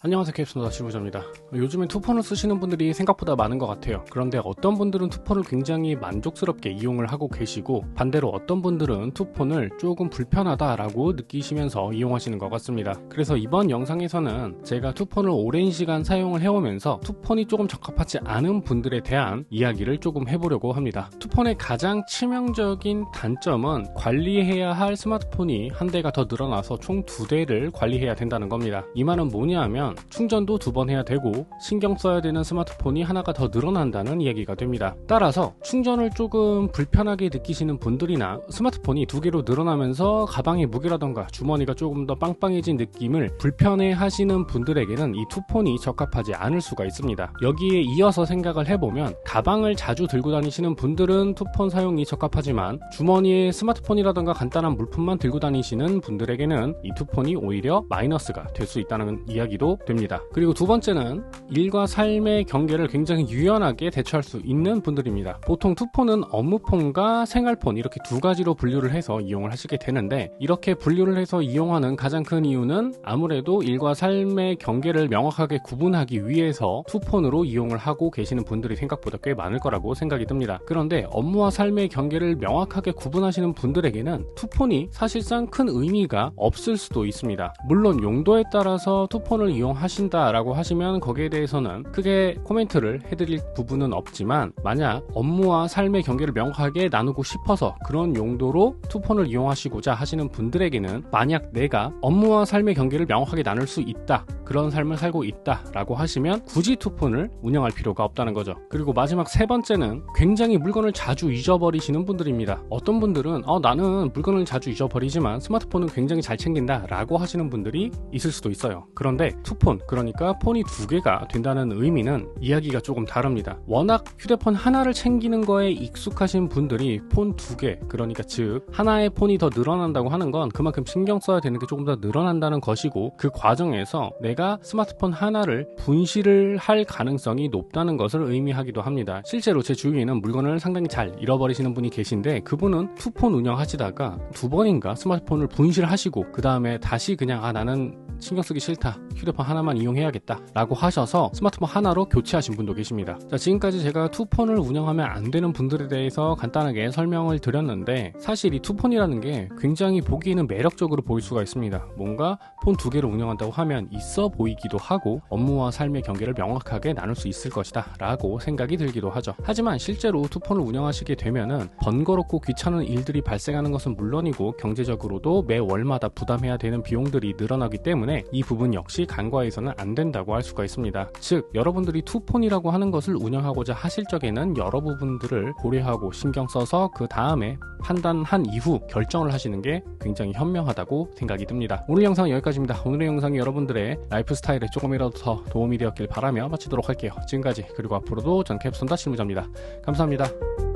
안녕하세요, 캡순노다 실무자입니다. 요즘엔 투폰을 쓰시는 분들이 생각보다 많은 것 같아요. 그런데 어떤 분들은 투폰을 굉장히 만족스럽게 이용을 하고 계시고, 반대로 어떤 분들은 투폰을 조금 불편하다라고 느끼시면서 이용하시는 것 같습니다. 그래서 이번 영상에서는 제가 투폰을 오랜 시간 사용을 해오면서 투폰이 조금 적합하지 않은 분들에 대한 이야기를 조금 해보려고 합니다. 투폰의 가장 치명적인 단점은 관리해야 할 스마트폰이 한 대가 더 늘어나서 총 2대를 관리해야 된다는 겁니다. 이 말은 뭐냐 하면 충전도 2번 해야 되고 신경 써야 되는 스마트폰이 하나가 더 늘어난다는 이야기가 됩니다. 따라서 충전을 조금 불편하게 느끼시는 분들이나 스마트폰이 2개로 늘어나면서 가방의 무게라던가 주머니가 조금 더 빵빵해진 느낌을 불편해 하시는 분들에게는 이 투폰이 적합하지 않을 수가 있습니다. 여기에 이어서 생각을 해보면 가방을 자주 들고 다니시는 분들은 투폰 사용이 적합하지만 주머니에 스마트폰이라던가 간단한 물품만 들고 다니시는 분들에게는 이 투폰이 오히려 마이너스가 될 수 있다는 이야기도 됩니다. 그리고 두 번째는 일과 삶의 경계를 굉장히 유연하게 대처할 수 있는 분들입니다. 보통 투폰은 업무폰과 생활폰 이렇게 2가지로 분류를 해서 이용을 하시게 되는데, 이렇게 분류를 해서 이용하는 가장 큰 이유는 아무래도 일과 삶의 경계를 명확하게 구분하기 위해서 투폰으로 이용을 하고 계시는 분들이 생각보다 꽤 많을 거라고 생각이 듭니다. 그런데 업무와 삶의 경계를 명확하게 구분하시는 분들에게는 투폰이 사실상 큰 의미가 없을 수도 있습니다. 물론 용도에 따라서 투폰을 이용하신다라고 하시면 거기에 대해서는 크게 코멘트를 해드릴 부분은 없지만, 만약 업무와 삶의 경계를 명확하게 나누고 싶어서 그런 용도로 투폰을 이용하시고자 하시는 분들에게는, 만약 내가 업무와 삶의 경계를 명확하게 나눌 수 있다, 그런 삶을 살고 있다 라고 하시면 굳이 투폰을 운영할 필요가 없다는 거죠. 그리고 마지막 3번째는 굉장히 물건을 자주 잊어버리시는 분들입니다. 어떤 분들은 나는 물건을 자주 잊어버리지만 스마트폰은 굉장히 잘 챙긴다 라고 하시는 분들이 있을 수도 있어요. 그런데 투폰, 그러니까 폰이 2개가 된다는 의미는 이야기가 조금 다릅니다. 워낙 휴대폰 하나를 챙기는 거에 익숙하신 분들이 폰 2개, 그러니까 즉 하나의 폰이 더 늘어난다고 하는 건 그만큼 신경 써야 되는 게 조금 더 늘어난다는 것이고, 그 과정에서 내가 스마트폰 하나를 분실을 할 가능성이 높다는 것을 의미하기도 합니다. 실제로 제 주위에는 물건을 상당히 잘 잃어버리시는 분이 계신데, 그분은 투폰 운영하시다가 2번인가 스마트폰을 분실하시고 그 다음에 다시 그냥 나는 신경 쓰기 싫다, 휴대폰 하나만 이용해야겠다 라고 하셔서 스마트폰 하나로 교체하신 분도 계십니다. 자, 지금까지 제가 투폰을 운영하면 안 되는 분들에 대해서 간단하게 설명을 드렸는데, 사실 이 투폰이라는 게 굉장히 보기에는 매력적으로 보일 수가 있습니다. 뭔가 폰 2개를 운영한다고 하면 있어 보이기도 하고 업무와 삶의 경계를 명확하게 나눌 수 있을 것이다 라고 생각이 들기도 하죠. 하지만 실제로 투폰을 운영하시게 되면은 번거롭고 귀찮은 일들이 발생하는 것은 물론이고, 경제적으로도 매 월마다 부담해야 되는 비용들이 늘어나기 때문에 이 부분 역시 간과해서는 안 된다고 할 수가 있습니다. 즉, 여러분들이 투폰이라고 하는 것을 운영하고자 하실 적에는 여러 부분들을 고려하고 신경 써서 그 다음에 판단한 이후 결정을 하시는 게 굉장히 현명하다고 생각이 듭니다. 오늘 영상은 여기까지입니다. 오늘의 영상이 여러분들의 라이프 스타일에 조금이라도 더 도움이 되었길 바라며 마치도록 할게요. 지금까지, 그리고 앞으로도 전 캡순노다 실무자입니다. 감사합니다.